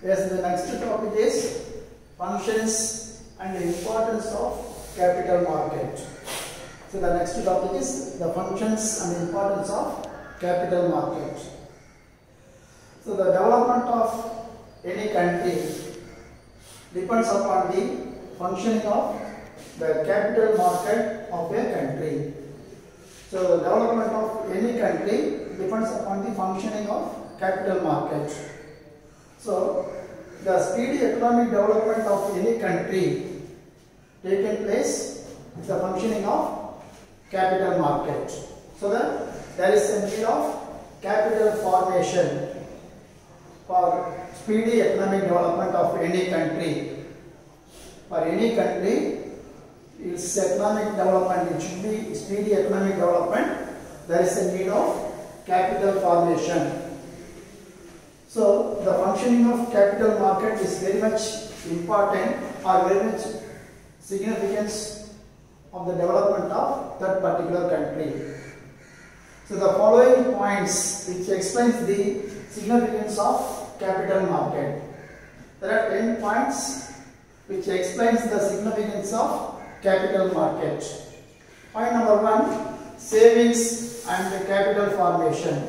Yes, the next topic is functions and the importance of capital market. So the next topic is the functions and the importance of capital market. So the development of any country depends upon the functioning of the capital market of a country. So the development of any country depends upon the functioning of capital market. So the speedy economic development of any country taken place is the functioning of capital market. So that there is a need of capital formation for speedy economic development of any country. For any country, its economic development, it should be speedy economic development, there is a need of capital formation. So the functioning of capital market is very much important or very much significance of the development of that particular country. So the following points which explains the significance of capital market. There are 10 points which explains the significance of capital market. Point number 1, savings and capital formation.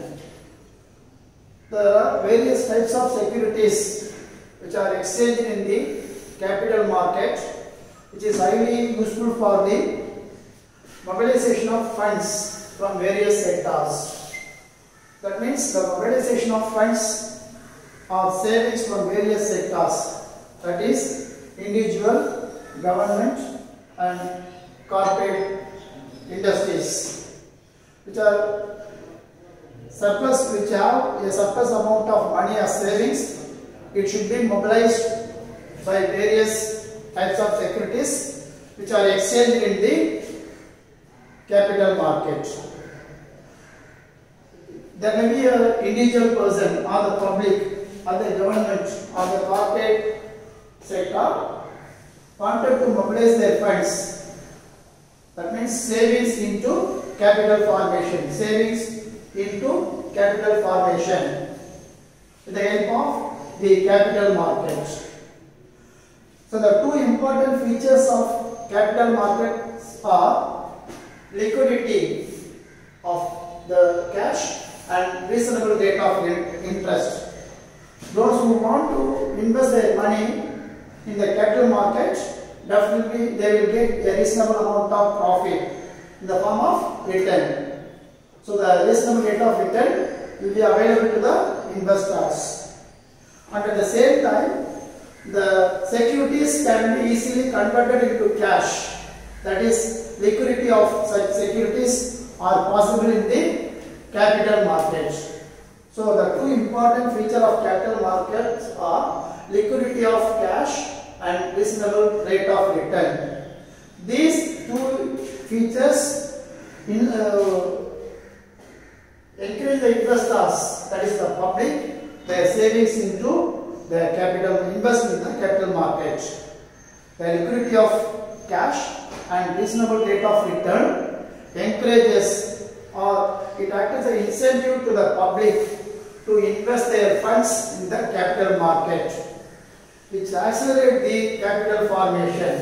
There are various types of securities which are exchanged in the capital market, which is highly useful for the mobilization of funds from various sectors. That means the mobilization of funds or savings from various sectors, that is individual, government and corporate industries, which are surplus, which have a surplus amount of money as savings. It should be mobilized by various types of securities which are exchanged in the capital market. There may be an individual person or the public or the government or the corporate sector wanted to mobilize their funds. That means savings into capital formation. Savings into capital formation with the help of the capital market. So the two important features of capital markets are liquidity of the cash and reasonable rate of interest. Those who want to invest their money in the capital market, definitely they will get a reasonable amount of profit in the form of return. So the reasonable rate of return will be available to the investors. And at the same time, the securities can be easily converted into cash. That is, liquidity of such securities are possible in the capital market. So the two important features of capital markets are liquidity of cash and reasonable rate of return. These two features encourage the investors, that is the public, their savings into their capital, investment in the capital market. The liquidity of cash and reasonable rate of return encourages, or it acts as an incentive to the public to invest their funds in the capital market, which accelerate the capital formation.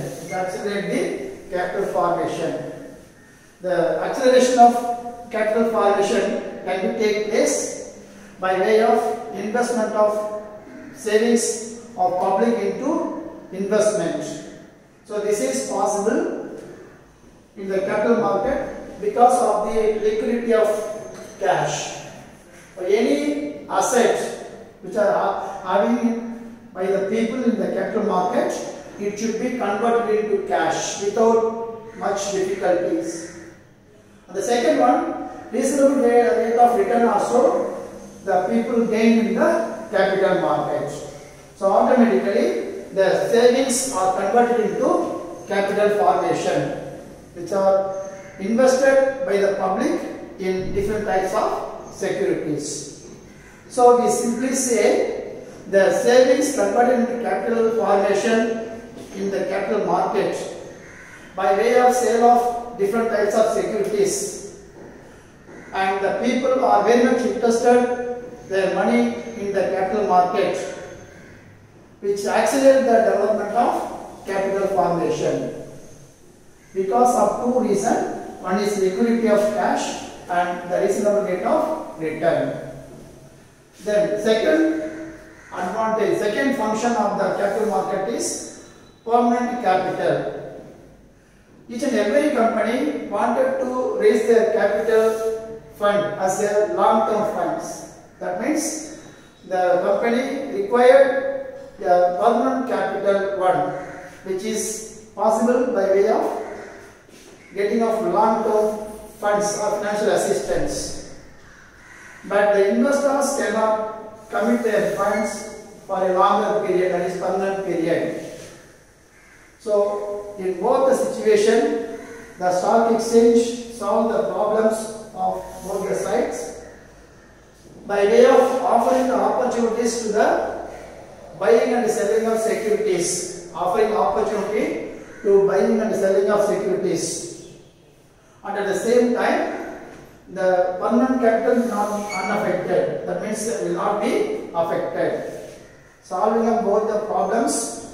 The acceleration of capital formation can be take place by way of investment of savings of public into investment. So this is possible in the capital market because of the liquidity of cash. For any asset which are having by the people in the capital market, it should be converted into cash without much difficulties. And the second one, reasonable rate of return also the people gain in the capital market. So automatically the savings are converted into capital formation, which are invested by the public in different types of securities. So we simply say the savings converted into capital formation in the capital market by way of sale of different types of securities, and the people are very much interested their money in the capital market which accelerate the development of capital formation because of two reasons. One is liquidity of cash and the reasonable rate of return. Then second advantage, second function of the capital market is permanent capital. Each and every company wanted to raise their capital fund as a long-term funds. That means the company required a permanent capital one, which is possible by way of getting of long-term funds or financial assistance. But the investors cannot commit their funds for a longer period, that is permanent period. So in both the situation, the stock exchange solve the problems of both the sides by way of offering the opportunities to the buying and selling of securities, offering opportunity to buying and selling of securities. And at the same time, the permanent capital is not unaffected. That means it will not be affected. Solving of both the problems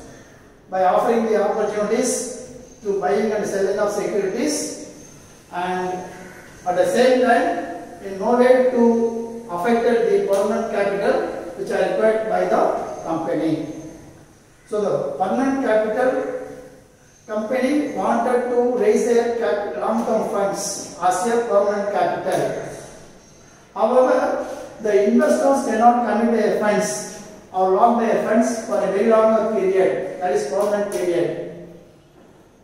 by offering the opportunities to buying and selling of securities, and at the same time, in no way to affect the permanent capital which are required by the company. So the permanent capital company wanted to raise their long-term funds as a permanent capital. However, the investors cannot commit their funds or lock their funds for a very longer period, that is permanent period.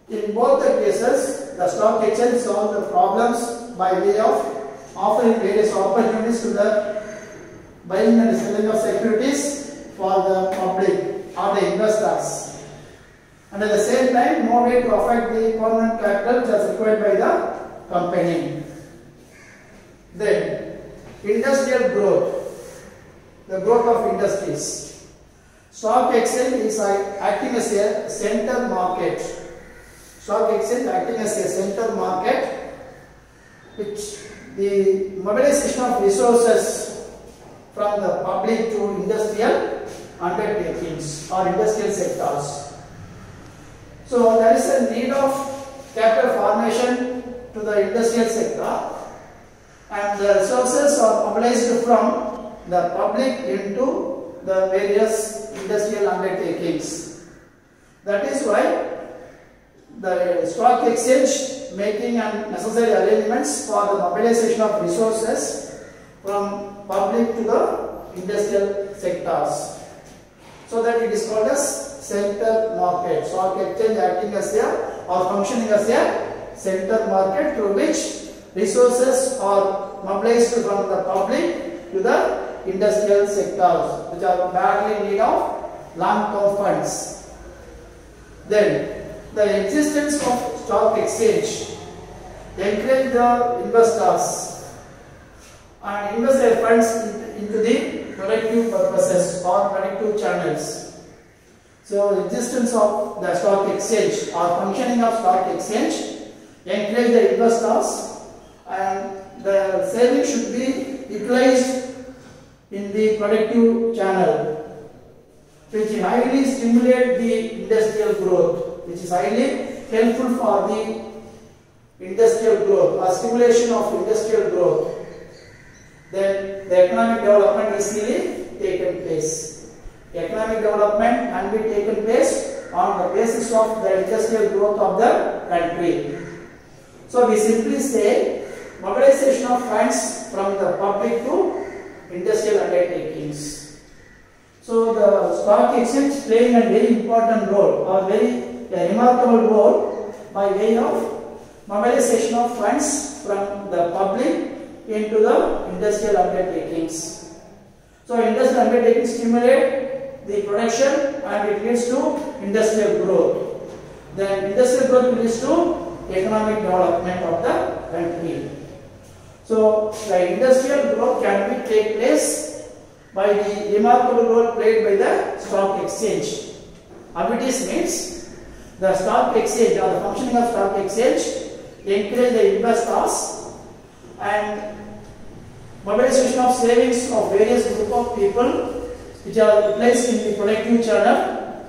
In both the cases, the stock exchange solved the problems by way of offering various opportunities to the buying and selling of securities for the public or the investors. And at the same time, no way to affect the permanent capital which is required by the company. Then, industrial growth, the growth of industries. Stock exchange is acting as a center market. Stock exchange acting as a center market, which the mobilization of resources from the public to industrial undertakings or industrial sectors. So there is a need of capital formation to the industrial sector, and the resources are mobilized from the public into the various industrial undertakings. That is why the stock exchange making and necessary arrangements for the mobilization of resources from public to the industrial sectors. So that it is called as center market. Stock exchange acting as a or functioning as a center market through which resources are mobilized from the public to the industrial sectors which are badly in need of long-term funds. Then the existence of stock exchange encourage the investors and invest their funds into the productive purposes or productive channels. So existence of the stock exchange or functioning of stock exchange encourage the investors, and the savings should be utilized in the productive channel, which highly stimulate the industrial growth, which is highly helpful for the industrial growth or stimulation of industrial growth. Then the economic development is easily taken place. Economic development can be taken place on the basis of the industrial growth of the country. So we simply say mobilization of funds from the public to industrial undertakings. So the stock exchange playing a very important role or a remarkable role by way of mobilization of funds from the public into the industrial undertakings. So industrial undertakings stimulate the production and it leads to industrial growth. Then industrial growth leads to economic development of the country. So the industrial growth can be take place by the remarkable role played by the stock exchange. Arbitrage means the stock exchange or the functioning of stock exchange encourage the investors and mobilization of savings of various group of people which are placed in the productive channel,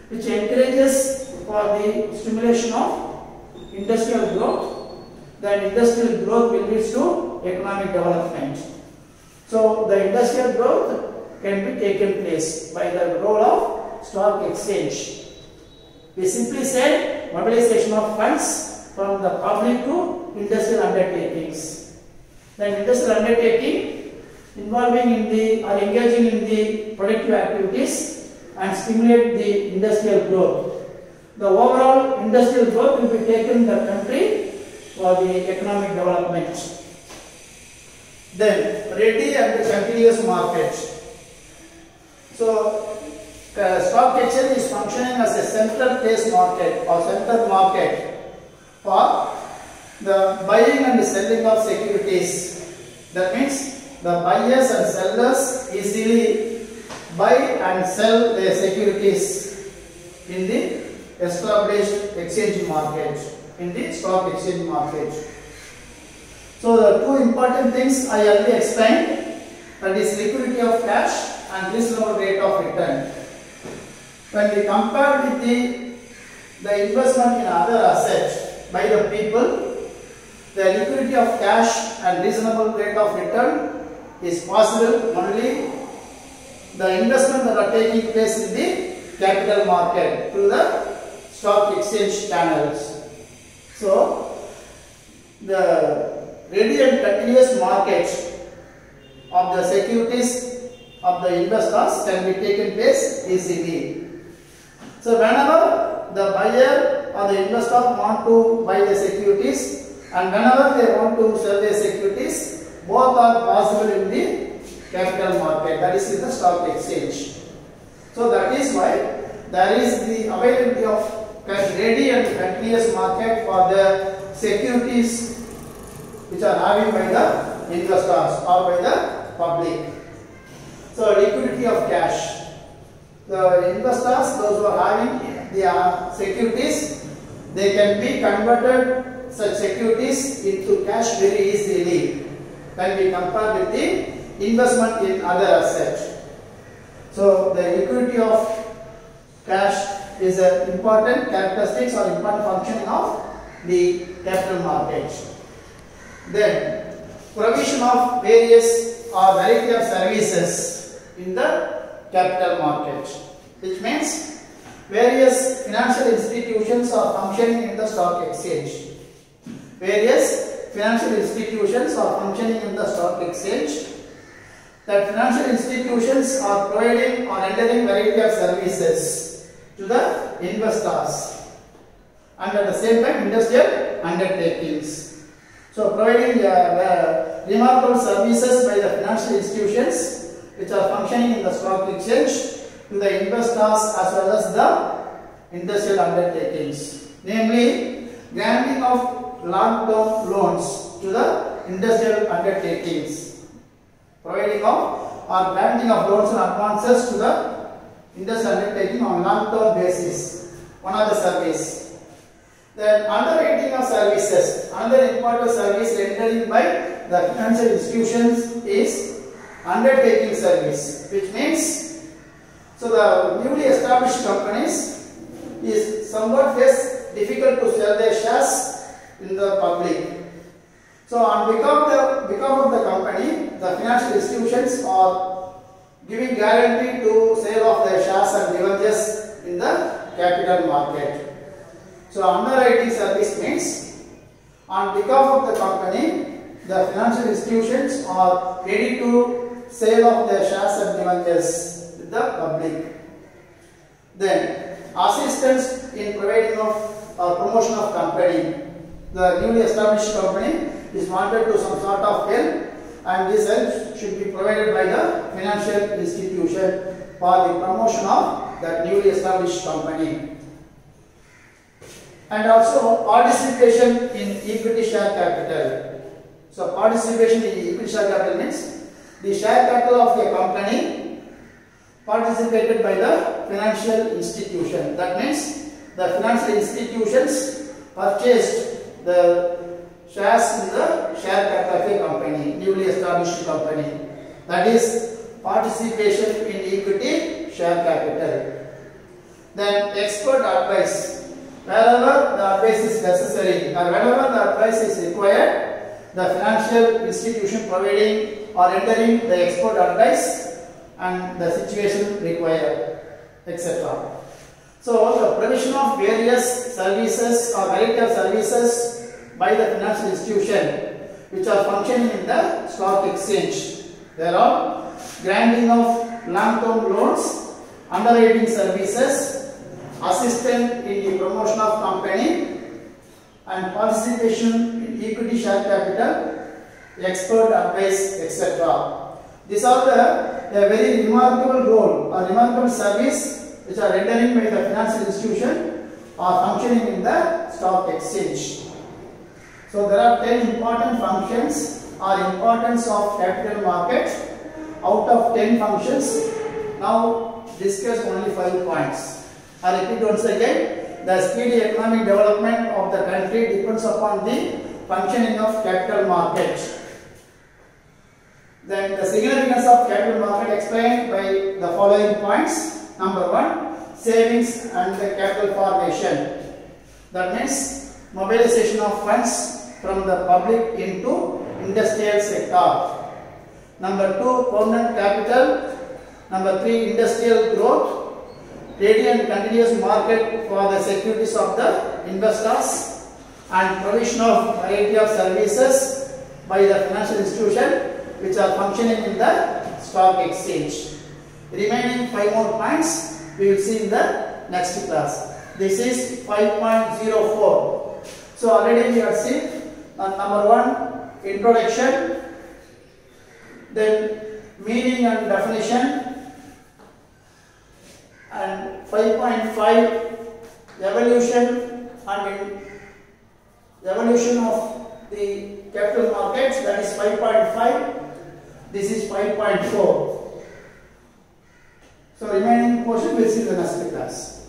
which encourages for the stimulation of industrial growth. Then industrial growth will lead to economic development. So the industrial growth can be taken place by the role of stock exchange. We simply said mobilization of funds from the public to industrial undertakings. Then industrial undertaking involving in the or engaging in the productive activities and stimulate the industrial growth. The overall industrial growth will be taken in the country for the economic development. Then ready and continuous market. So stock exchange is functioning as a central place market or central market for the buying and selling of securities. That means the buyers and sellers easily buy and sell their securities in the established exchange market, in the stock exchange market. So the two important things I already explained, that is liquidity of cash and reasonable rate of return. When we compare with the investment in other assets by the people, the liquidity of cash and reasonable rate of return is possible only the investment that are taking place in the capital market through the stock exchange channels. So the ready and continuous market of the securities of the investors can be taken place easily. So whenever the buyer or the investor want to buy the securities and whenever they want to sell their securities, both are possible in the capital market, that is in the stock exchange. So that is why there is the availability of ready and continuous market for the securities which are having by the investors or by the public. So liquidity of cash. The investors, those who are having the securities, they can be converted such securities into cash very easily when we compare with the investment in other assets. So the liquidity of cash is an important characteristics or important functioning of the capital market. Then provision of various or variety of services in the capital market, which means various financial institutions are functioning in the stock exchange. Various financial institutions are functioning in the stock exchange. That financial institutions are providing or rendering variety of services to the investors and at the same time industrial undertakings. So providing remarkable services by the financial institutions which are functioning in the stock exchange to the investors as well as the industrial undertakings, namely granting of long-term loans to the industrial undertakings, providing of or granting of loans and advances to the industrial undertaking on long-term basis, one of the service. Then underwriting of services, another important service rendered by the financial institutions is undertaking service, which means so the newly established companies is somewhat less difficult to sell their shares in the public. So on behalf of the company, the financial institutions are giving guarantee to sale of their shares and debentures in the capital market. So underwriting service means on behalf of the company, the financial institutions are ready to sale of their shares and debentures with the public. Then assistance in providing of or promotion of company. The newly established company is wanted to some sort of help, and this help should be provided by the financial institution for the promotion of that newly established company. And also participation in equity share capital. So participation in equity share capital means the share capital of a company participated by the financial institution. That means the financial institutions purchased the shares in the share capital of a company, newly established company. That is participation in equity share capital. Then expert advice. Wherever the advice is necessary or whenever the advice is required, the financial institution providing or rendering the expert advice and the situation required, etc. So the provision of various services or variety of services by the financial institution which are functioning in the stock exchange. There are granting of long-term loans, underwriting services, assistance in the promotion of company, and participation in equity share capital, expert advice, etc. These are the very remarkable role or remarkable service which are rendering by the financial institution or functioning in the stock exchange. So there are 10 important functions or importance of capital market. Out of 10 functions, now discuss only 5 points. I repeat once again, the speedy economic development of the country depends upon the functioning of capital market. Then the significance of capital market explained by the following points. Number 1, savings and the capital formation. That means mobilization of funds from the public into industrial sector. Number 2, permanent capital. Number 3, industrial growth. Ready and continuous market for the securities of the investors and provision of variety of services by the financial institution which are functioning in the stock exchange. Remaining 5 more points we will see in the next class. This is 5.04. So already we have seen number 1, introduction, then meaning and definition, and 5.5 evolution and evolution of the capital markets, that is 5.5. This is 5.4. So remaining portion we will see in the next class.